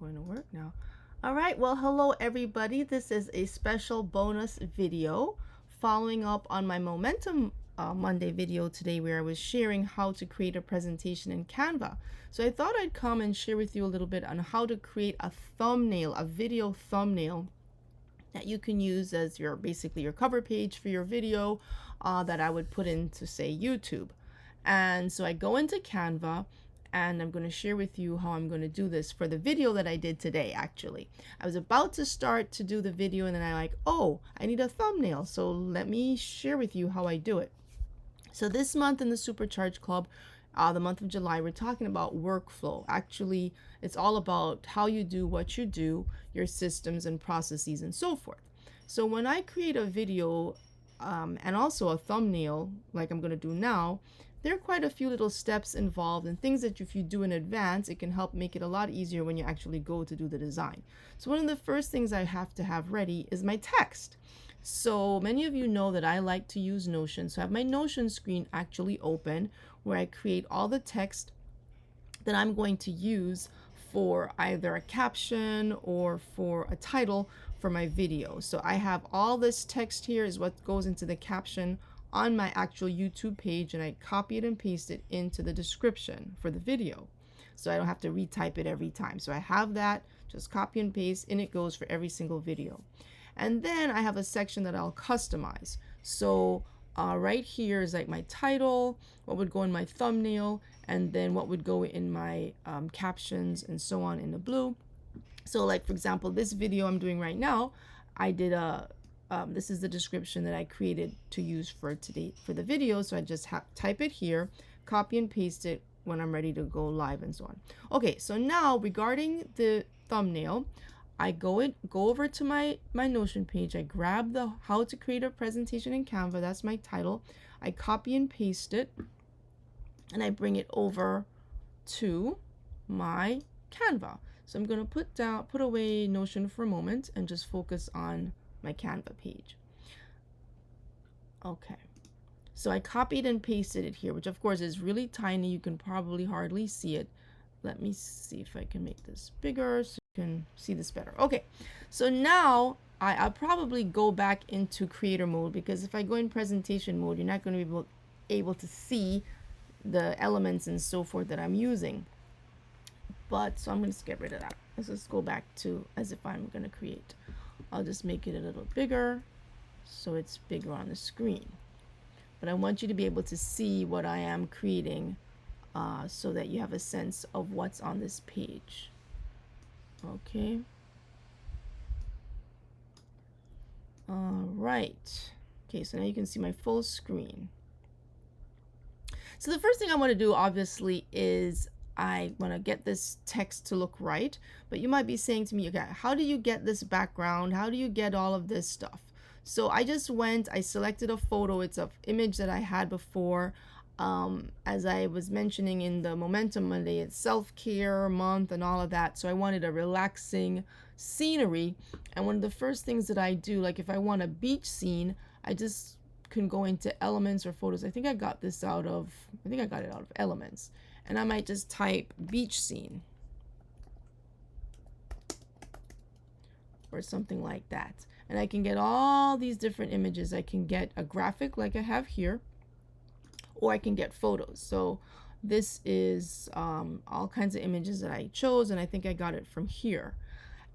going to work now. All right, well, hello everybody. This is a special bonus video following up on my Momentum Monday video today where I was sharing how to create a presentation in Canva. So I thought I'd come and share with you a little bit on how to create a thumbnail, a video thumbnail that you can use as your basically your cover page for your video that I would put into, say, YouTube. And so I go into Canva and I'm going to share with you how I'm going to do this for the video that I did today. Actually, I was about to start to do the video and then I I need a thumbnail, so let me share with you how I do it. So this month in the Supercharge Club, the month of July, we're talking about workflow. Actually, it's all about how you do what you do, your systems and processes and so forth. So when I create a video and also a thumbnail, like I'm going to do now, there are quite a few little steps involved and things that if you do in advance, it can help make it a lot easier when you actually go to do the design. So one of the first things I have to have ready is my text. So many of you know that I like to use Notion. So I have my Notion screen actually open where I create all the text that I'm going to use for either a caption or for a title for my video. So I have all this text here is what goes into the caption on my actual YouTube page, and I copy it and paste it into the description for the video. So I don't have to retype it every time. So I have that, just copy and paste, and it goes for every single video. And then I have a section that I'll customize. So right here is like my title, what would go in my thumbnail, and then what would go in my captions and so on in the blue. So like, for example, this video I'm doing right now, I did this is the description that I created to use for today for the video. So I just type it here, copy and paste it when I'm ready to go live and so on. Okay, so now regarding the thumbnail, I go over to my Notion page. I grab the how to create a presentation in Canva. That's my title. I copy and paste it, and I bring it over to my Canva. So I'm going to put away Notion for a moment and just focus on my Canva page. Okay. So I copied and pasted it here, which of course is really tiny. You can probably hardly see it. Let me see if I can make this bigger so you can see this better. Okay, so now I'll probably go back into creator mode, because if I go in presentation mode, you're not going to be able to see the elements and so forth that I'm using. But so I'm going to get rid of that. Let's just go back to as if I'm going to create. I'll just make it a little bigger so it's bigger on the screen. But I want you to be able to see what I am creating so that you have a sense of what's on this page. Okay. All right. Okay, so now you can see my full screen. So the first thing I want to do, obviously, is I want to get this text to look right. But you might be saying to me, okay, how do you get this background? How do you get all of this stuff? So I selected a photo. It's an image that I had before. As I was mentioning in the Momentum Monday, it's self-care month and all of that. So I wanted a relaxing scenery. And one of the first things that I do, like if I want a beach scene, I just can go into elements or photos. I think I got it out of elements. And I might just type beach scene or something like that. And I can get all these different images. I can get a graphic like I have here, or I can get photos. So this is all kinds of images that I chose, and I think I got it from here.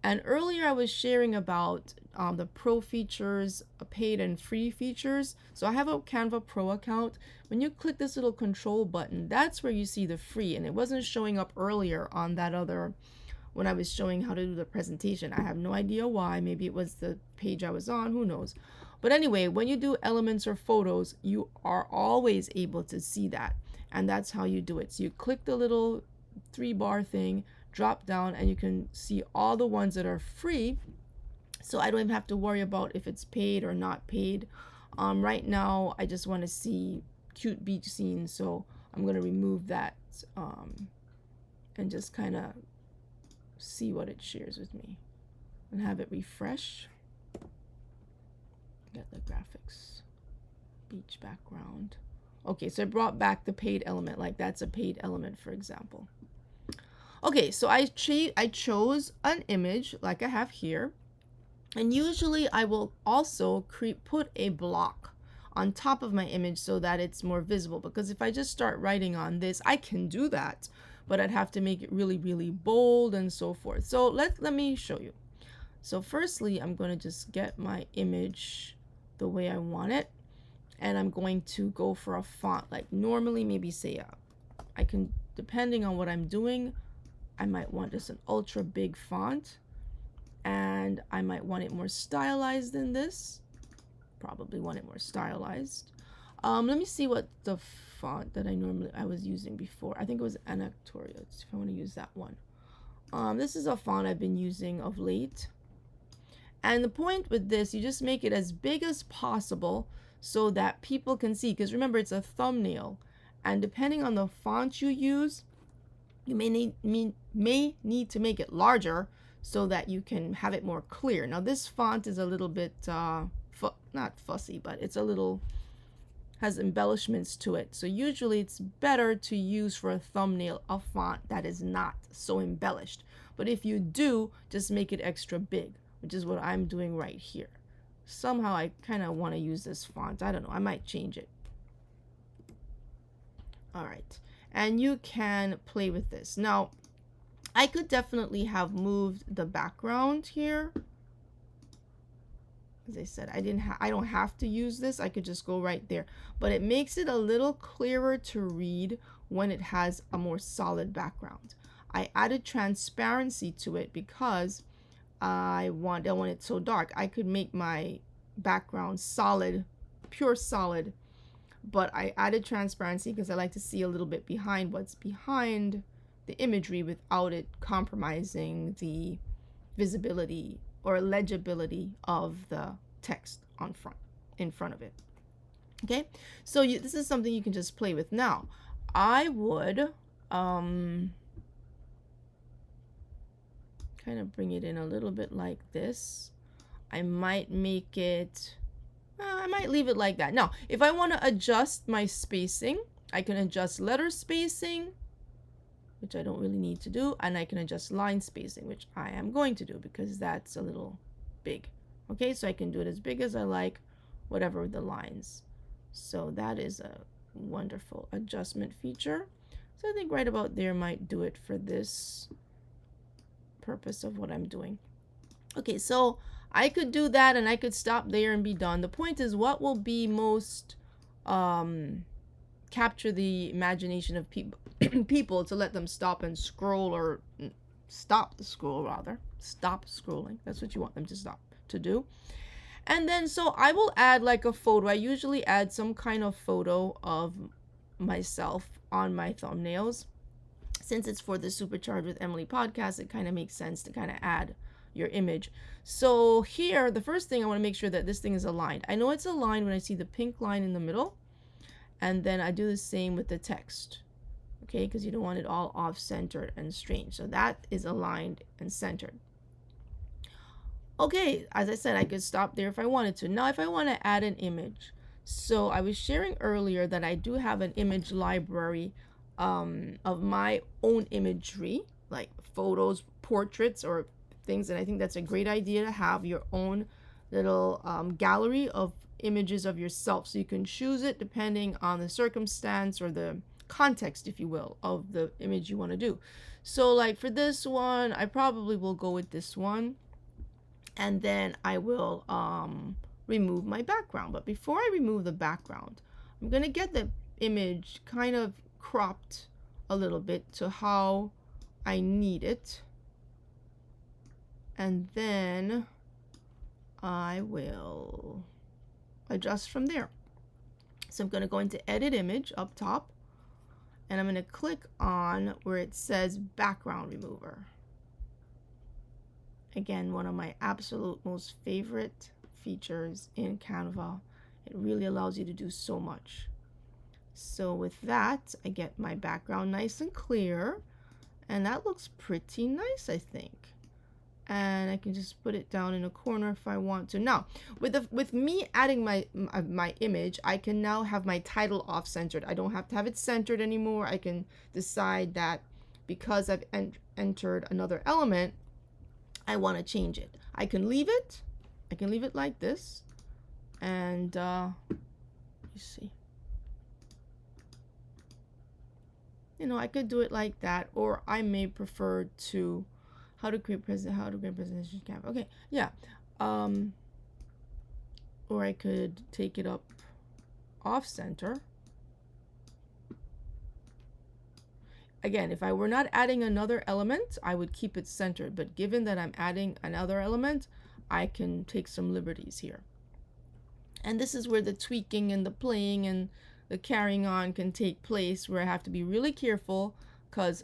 And earlier I was sharing about the pro features, paid and free features. So I have a Canva Pro account. When you click this little control button, that's where you see the free, and it wasn't showing up earlier on that other when I was showing how to do the presentation. I have no idea why. Maybe it was the page I was on, who knows. But anyway, when you do elements or photos, you are always able to see that. And that's how you do it. So you click the little 3-bar thing, drop down, and you can see all the ones that are free. So I don't even have to worry about if it's paid or not paid. Right now, I just want to see cute beach scenes. So I'm going to remove that and just kind of see what it shares with me and have it refresh. Get the graphics, beach background. Okay, so I brought back the paid element, like that's a paid element, for example. Okay, so I chose an image like I have here. And usually I will also put a block on top of my image so that it's more visible. Because if I just start writing on this, I can do that, but I'd have to make it really, really bold and so forth. So let me show you. So firstly, I'm going to just get my image the way I want it. And I'm going to go for a font. Like normally, maybe say, I can, depending on what I'm doing, I might want just an ultra big font. And I might want it more stylized than this. Probably want it more stylized. Let me see what the font that I was using before. I think it was Anactoria, if I want to use that one. This is a font I've been using of late. And the point with this, you just make it as big as possible so that people can see. Because remember, it's a thumbnail. And depending on the font you use, you may need to make it larger so that you can have it more clear. Now this font is a little bit, not fussy, but it's a little, has embellishments to it. So usually it's better to use for a thumbnail a font that is not so embellished. But if you do, just make it extra big, which is what I'm doing right here. Somehow I kind of want to use this font. I don't know, I might change it. All right, and you can play with this. Now, I could definitely have moved the background here. As I said, I don't have to use this. I could just go right there. But it makes it a little clearer to read when it has a more solid background. I added transparency to it because I don't want it so dark. I could make my background solid, pure solid. But I added transparency because I like to see a little bit behind what's behind the imagery without it compromising the visibility or legibility of the text in front of it. Okay, so this is something you can just play with. Now I would kind of bring it in a little bit like this. I might make it, I might leave it like that. Now if I want to adjust my spacing, I can adjust letter spacing, which I don't really need to do, and I can adjust line spacing, which I am going to do because that's a little big. Okay, so I can do it as big as I like, whatever the lines. So that is a wonderful adjustment feature. So I think right about there might do it for this purpose of what I'm doing. Okay, so I could do that and I could stop there and be done. The point is, what will be most capture the imagination of people to let them stop and scroll, or stop the scroll rather. Stop scrolling. That's what you want them to stop to do. And then so I will add like a photo. I usually add some kind of photo of myself on my thumbnails. Since it's for the Supercharged with Emily podcast, it kind of makes sense to kind of add your image. So here, the first thing I want to make sure that this thing is aligned. I know it's aligned when I see the pink line in the middle. And then I do the same with the text. Okay, because you don't want it all off-centered and strange. So that is aligned and centered. Okay, as I said, I could stop there if I wanted to. Now, if I want to add an image. So I was sharing earlier that I do have an image library of my own imagery, like photos, portraits, or things. And I think that's a great idea to have your own little gallery of images of yourself. So you can choose it depending on the circumstance or the context, if you will, of the image you want to do. So like for this one, I probably will go with this one. And then I will remove my background. But before I remove the background, I'm going to get the image kind of cropped a little bit to how I need it. And then I will adjust from there. So I'm going to go into Edit Image up top. And I'm going to click on where it says Background Remover. Again, one of my absolute most favorite features in Canva. It really allows you to do so much. So with that, I get my background nice and clear. And that looks pretty nice, I think. And I can just put it down in a corner if I want to. Now, with me adding my image, I can now have my title off-centered. I don't have to have it centered anymore. I can decide that because I've entered another element, I want to change it. I can leave it. I can leave it like this. And you see. You know, I could do it like that, or I may prefer to how to create presentation Canva. Okay, yeah. Or I could take it up off center. Again, if I were not adding another element, I would keep it centered. But given that I'm adding another element, I can take some liberties here. And this is where the tweaking and the playing and the carrying on can take place, where I have to be really careful, because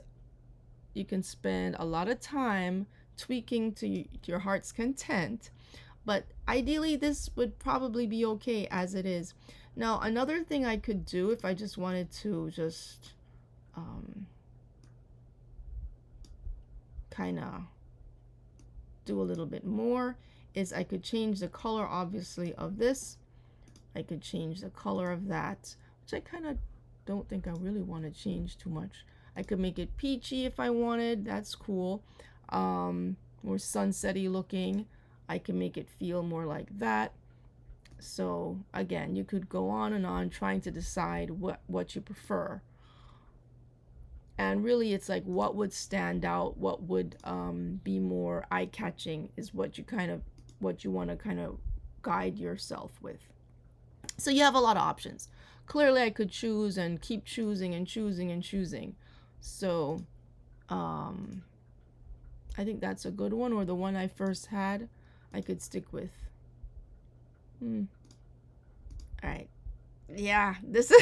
you can spend a lot of time tweaking to your heart's content. But ideally, this would probably be okay as it is. Now, another thing I could do if I just wanted to just kind of do a little bit more is I could change the color, obviously, of this. I could change the color of that, which I kind of don't think I really want to change too much. I could make it peachy if I wanted. That's cool. More sunsetty looking. I can make it feel more like that. So again, you could go on and on trying to decide what you prefer. And really, it's like what would stand out, what would be more eye-catching is what you want to kind of guide yourself with. So you have a lot of options. Clearly, I could choose and keep choosing and choosing and choosing. So I think that's a good one, or the one I first had, I could stick with. All right. Yeah, this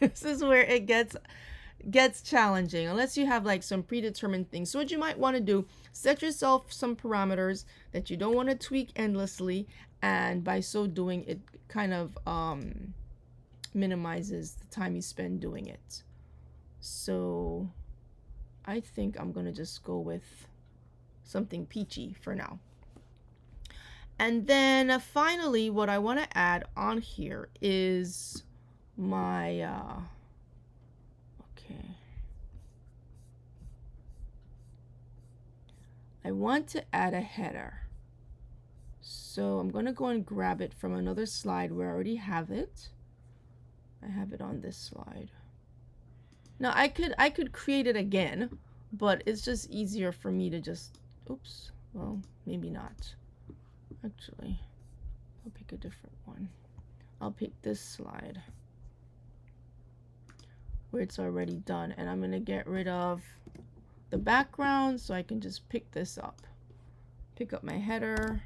is where it gets challenging, unless you have like some predetermined things. So what you might want to do, set yourself some parameters that you don't want to tweak endlessly, and by so doing, it kind of minimizes the time you spend doing it. So I think I'm gonna just go with something peachy for now. And then finally, what I want to add on here is my I want to add a header. So I'm going to go and grab it from another slide where I already have it. I have it on this slide. Now I could create it again, but it's just easier for me to just, oops, well, maybe not. Actually, I'll pick a different one. I'll pick this slide where it's already done, and I'm going to get rid of the background so I can just pick this up. Pick up my header,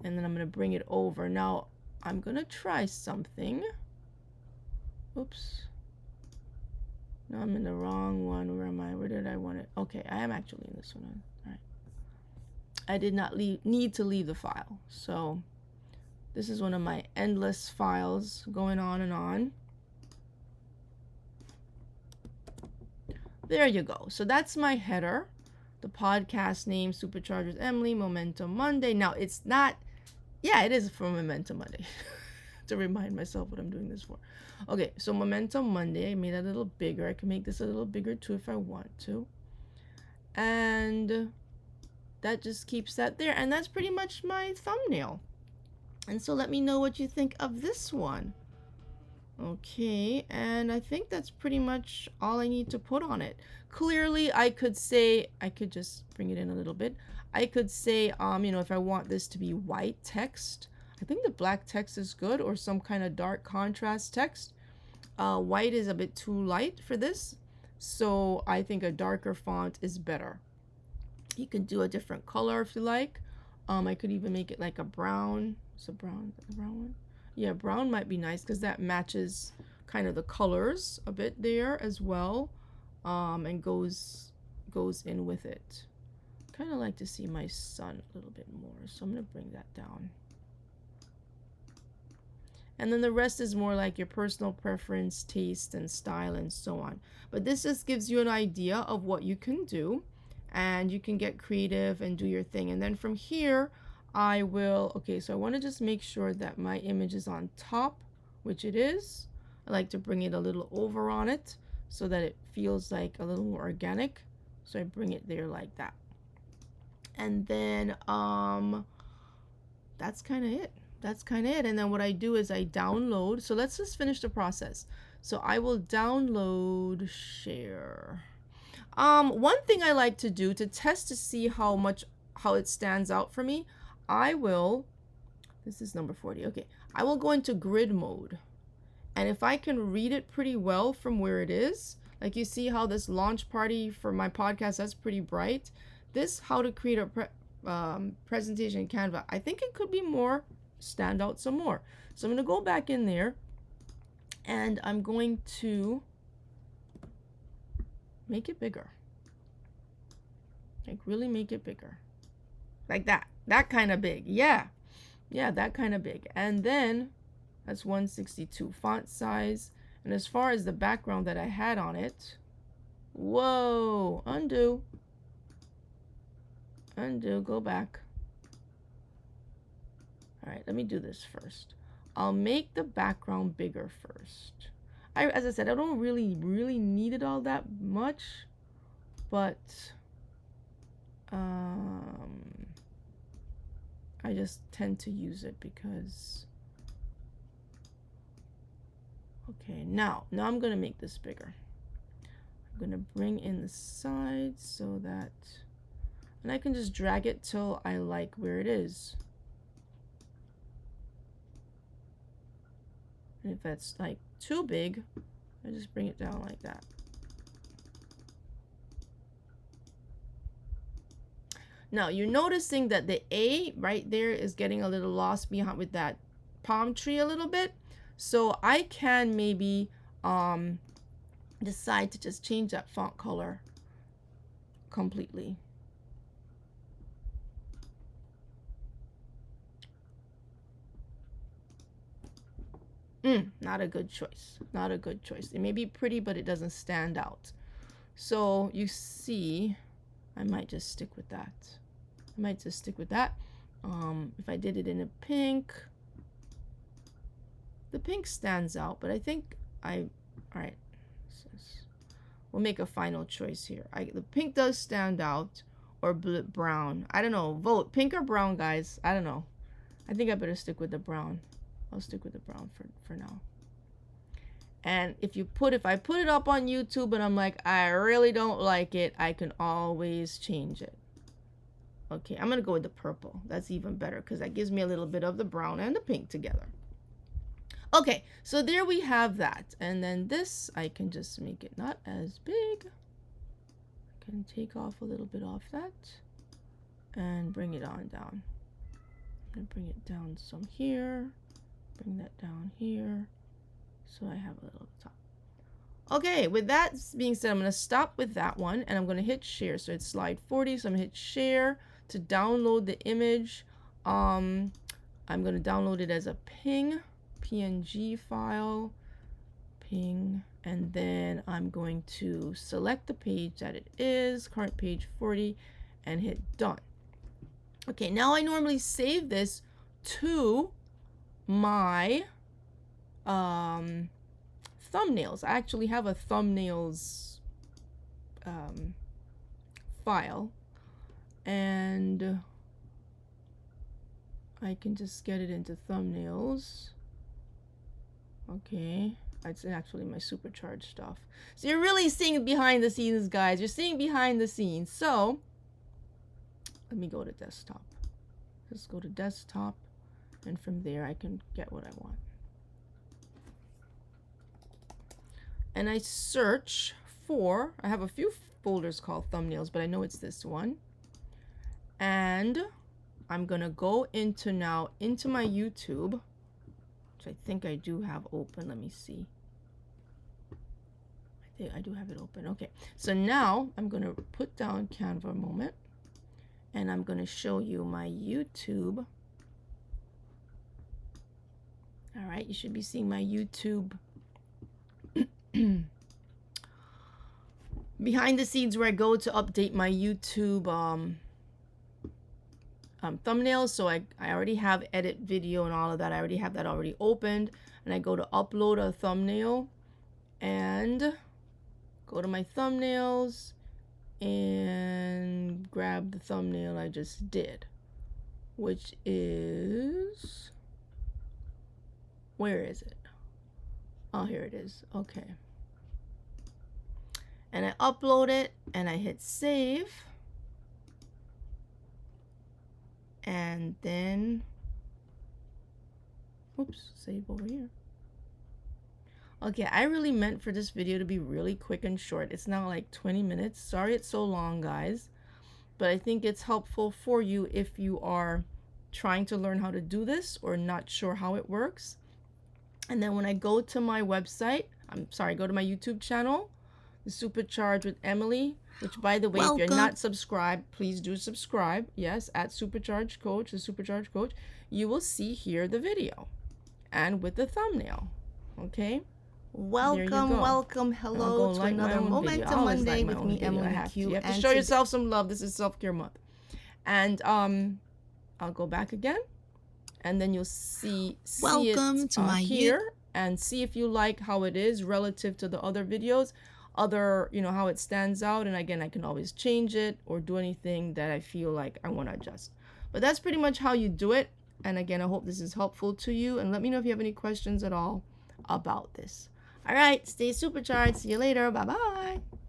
and then I'm going to bring it over. Now, I'm going to try something. Oops. No, I'm in the wrong one. Where am I? Where did I want it? Okay, I am actually in this one. All right. I did not need to leave the file. So this is one of my endless files going on and on. There you go. So that's my header. The podcast name, Superchargers Emily, Momentum Monday. Now it's not, yeah, it is for Momentum Monday. To remind myself what I'm doing this for. Okay, so Momentum Monday, I made that a little bigger. I can make this a little bigger too if I want to. And that just keeps that there. And that's pretty much my thumbnail. And so let me know what you think of this one. Okay, and I think that's pretty much all I need to put on it. Clearly, I could say, I could just bring it in a little bit. I could say, you know, if I want this to be white text, I think the black text is good, or some kind of dark contrast text. White is a bit too light for this, so I think a darker font is better. You can do a different color if you like. I could even make it like a brown. It's a brown, the brown one. Yeah, brown might be nice because that matches kind of the colors a bit there as well, and goes in with it. Kind of like to see my sun a little bit more, so I'm gonna bring that down. And then the rest is more like your personal preference, taste, and style, and so on. But this just gives you an idea of what you can do, and you can get creative and do your thing. And then from here, I will, okay, so I want to just make sure that my image is on top, which it is. I like to bring it a little over on it so that it feels like a little more organic. So I bring it there like that. And then that's kind of it. That's kind of it. And then what I do is I download. So let's just finish the process. So I will download share. One thing I like to do to test to see how it stands out for me, I will, this is number 40. Okay. I will go into grid mode. And if I can read it pretty well from where it is, like you see how this launch party for my podcast, that's pretty bright. This, how to create a presentation in Canva, I think it could be more, stand out some more. So I'm going to go back in there and I'm going to make it bigger. Like really make it bigger. Like that kind of big. Yeah, that kind of big. And then that's 162 font size. And as far as the background that I had on it, whoa, undo, go back. All right, let me do this first. I'll make the background bigger first. As I said, I don't really need it all that much, but I just tend to use it because, okay, now I'm gonna make this bigger. I'm gonna bring in the sides so that, and I can just drag it till I like where it is. And if that's like too big, I just bring it down like that. Now you're noticing that the A right there is getting a little lost behind with that palm tree a little bit. So I can maybe decide to just change that font color completely. Not a good choice. Not a good choice. It may be pretty, but it doesn't stand out. So you see, I might just stick with that. If I did it in a pink, the pink stands out, but I think all right, we'll make a final choice here. The pink does stand out, or brown. I don't know. Vote pink or brown, guys. I don't know. I think I better stick with the brown. I'll stick with the brown for now. And if I put it up on YouTube and I'm like, I really don't like it, I can always change it. Okay, I'm gonna go with the purple. That's even better because that gives me a little bit of the brown and the pink together. Okay, so there we have that. And then this, I can just make it not as big. I can take off a little bit off that and bring it on down. And bring it down some here. Bring that down here. So I have a little top. Okay, with that being said, I'm going to stop with that one and I'm going to hit share. So it's slide 40. So I'm going to hit share to download the image. I'm going to download it as a PNG file. Ping. And then I'm going to select the page that it is, current page 40, and hit done. Okay, now I normally save this to my thumbnails. I actually have a thumbnails file, and I can just get it into thumbnails. Okay, it's actually my supercharged stuff. So you're really seeing behind the scenes, guys. You're seeing behind the scenes. So let me go to desktop. Just go to desktop, and from there I can get what I want. And I search for, I have a few folders called thumbnails, but I know it's this one. And I'm gonna go into my YouTube, which I think I do have open. Let me see. I think I do have it open. Okay, so now I'm gonna put down Canva a moment, and I'm gonna show you my YouTube. All right, you should be seeing my YouTube behind the scenes where I go to update my YouTube thumbnails. So I already have edit video and all of that. I already have that already opened, and I go to upload a thumbnail and go to my thumbnails, and grab the thumbnail I just did, which is, where is it? Oh, here it is. Okay. And I upload it and I hit save. And then, oops, save over here. Okay, I really meant for this video to be really quick and short. It's now like 20 minutes. Sorry it's so long, guys. But I think it's helpful for you if you are trying to learn how to do this or not sure how it works. And then when I go to my website, go to my YouTube channel, The Supercharge with Emily, which, by the way, if you're not subscribed, please do subscribe. Yes, at Supercharge Coach, The Supercharge Coach. You will see here the video and with the thumbnail. Okay? Welcome, hello to another Momentum Monday with me, Emily Q. You have to show yourself some love. This is self-care month. And I'll go back again, and then you'll see it to my here, and see if you like how it is relative to the other videos, how it stands out. And again, I can always change it or do anything that I feel like I want to adjust. But that's pretty much how you do it. And again, I hope this is helpful to you, and let me know if you have any questions at all about this. All right, stay supercharged. See you later. Bye-bye.